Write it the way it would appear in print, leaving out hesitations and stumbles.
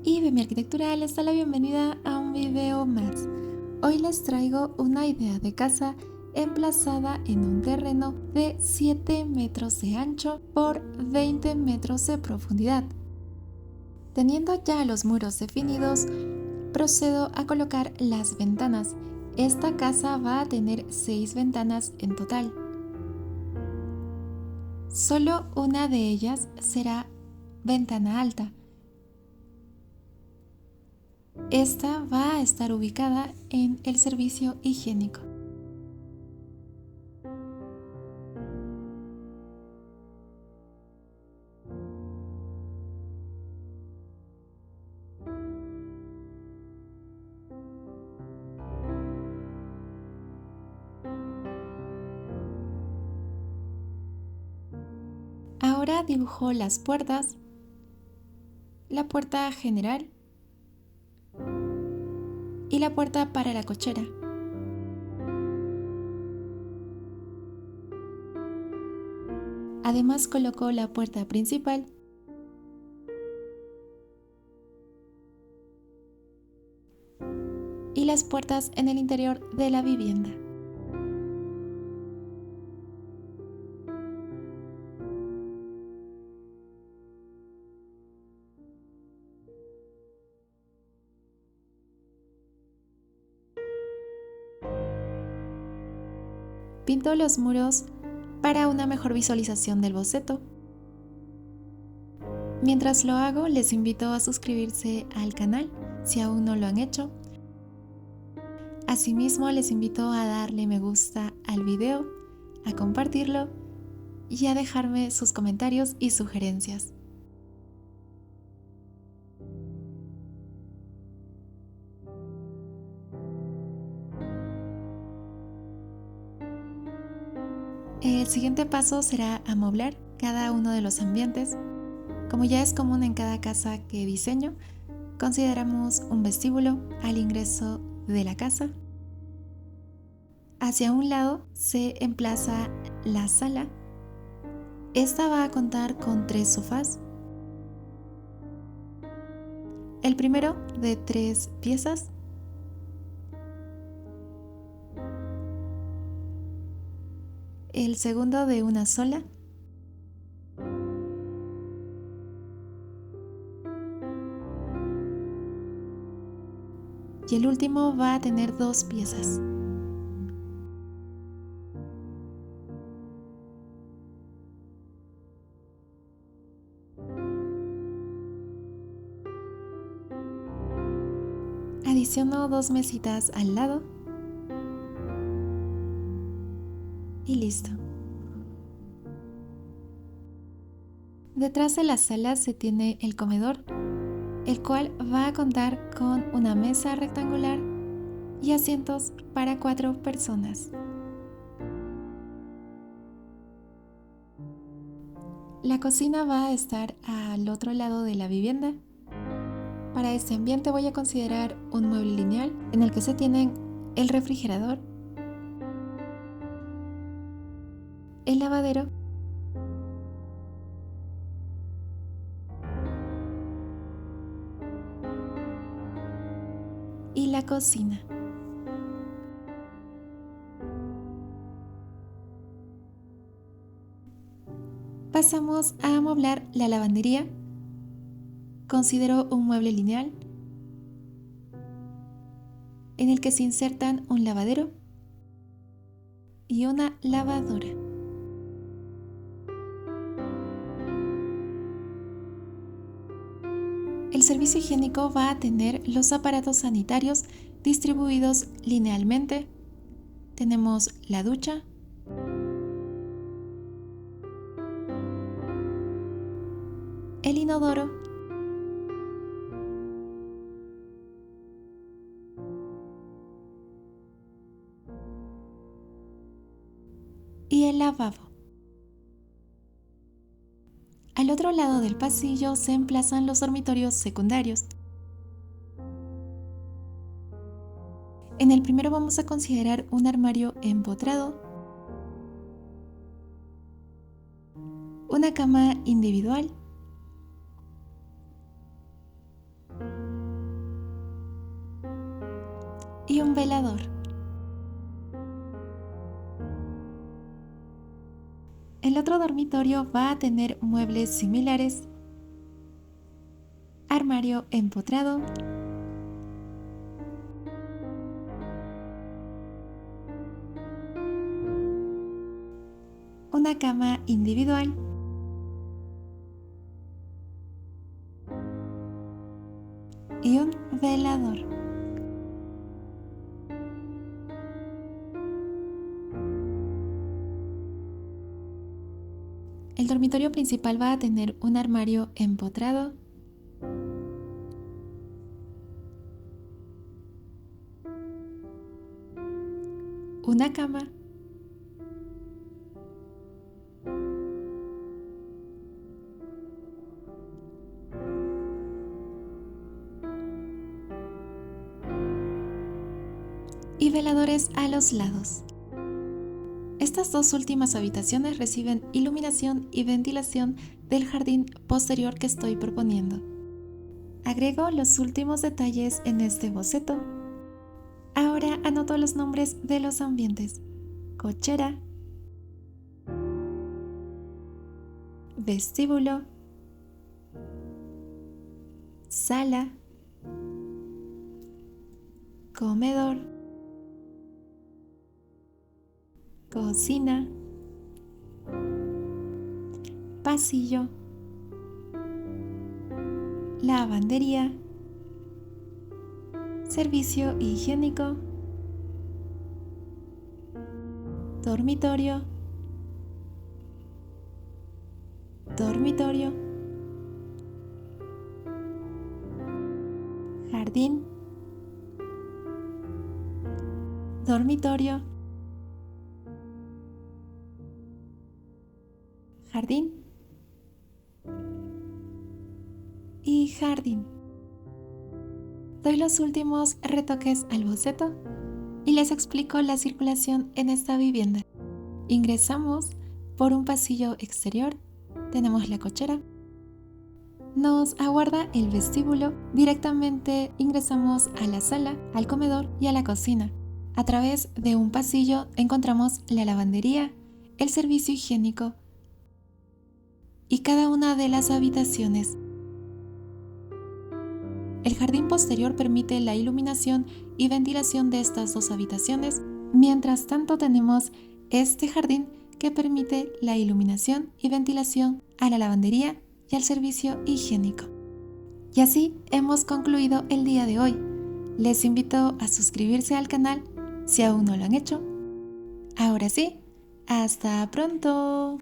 y de mi arquitectura les da la bienvenida a un video más. Hoy les traigo una idea de casa emplazada en un terreno de 7 metros de ancho por 20 metros de profundidad. Teniendo ya los muros definidos, procedo a colocar las ventanas. Esta casa va a tener 6 ventanas en total. Solo una de ellas será ventana alta. Esta va a estar ubicada en el servicio higiénico. Ahora dibujo las puertas, la puerta general y la puerta para la cochera. Además coloco la puerta principal y las puertas en el interior de la vivienda. Pinto los muros para una mejor visualización del boceto. Mientras lo hago, les invito a suscribirse al canal si aún no lo han hecho. Asimismo, les invito a darle me gusta al video, a compartirlo y a dejarme sus comentarios y sugerencias. El siguiente paso será amoblar cada uno de los ambientes. Como ya es común en cada casa que diseño, consideramos un vestíbulo al ingreso de la casa. Hacia un lado se emplaza la sala. Esta va a contar con 3 sofás. El primero de 3 piezas. El segundo de una sola. Y el último va a tener 2 piezas. Adiciono 2 mesitas al lado. Y listo. Detrás de la sala se tiene el comedor, el cual va a contar con una mesa rectangular y asientos para 4 personas. La cocina va a estar al otro lado de la vivienda. Para este ambiente voy a considerar un mueble lineal en el que se tienen el refrigerador, el lavadero y la cocina. Pasamos a amoblar la lavandería. Considero un mueble lineal en el que se insertan un lavadero y una lavadora. El servicio higiénico va a tener los aparatos sanitarios distribuidos linealmente. Tenemos la ducha, el inodoro y el lavabo. Al otro lado del pasillo se emplazan los dormitorios secundarios. En el primero vamos a considerar un armario empotrado, una cama individual, y un velador. El otro dormitorio va a tener muebles similares, armario empotrado, una cama individual y un velador. El dormitorio principal va a tener un armario empotrado, una cama, y veladores a los lados. Estas dos últimas habitaciones reciben iluminación y ventilación del jardín posterior que estoy proponiendo. Agrego los últimos detalles en este boceto. Ahora anoto los nombres de los ambientes: cochera, vestíbulo, sala, comedor, cocina, pasillo, lavandería, servicio higiénico, dormitorio, dormitorio, jardín, dormitorio, jardín y jardín. Doy los últimos retoques al boceto y les explico la circulación en esta vivienda. Ingresamos por un pasillo exterior, tenemos la cochera, nos aguarda el vestíbulo, directamente ingresamos a la sala, al comedor y a la cocina. A través de un pasillo encontramos la lavandería, el servicio higiénico y cada una de las habitaciones. El jardín posterior permite la iluminación y ventilación de estas dos habitaciones. Mientras tanto tenemos este jardín que permite la iluminación y ventilación a la lavandería y al servicio higiénico. Y así hemos concluido el día de hoy. Les invito a suscribirse al canal si aún no lo han hecho. Ahora sí, ¡hasta pronto!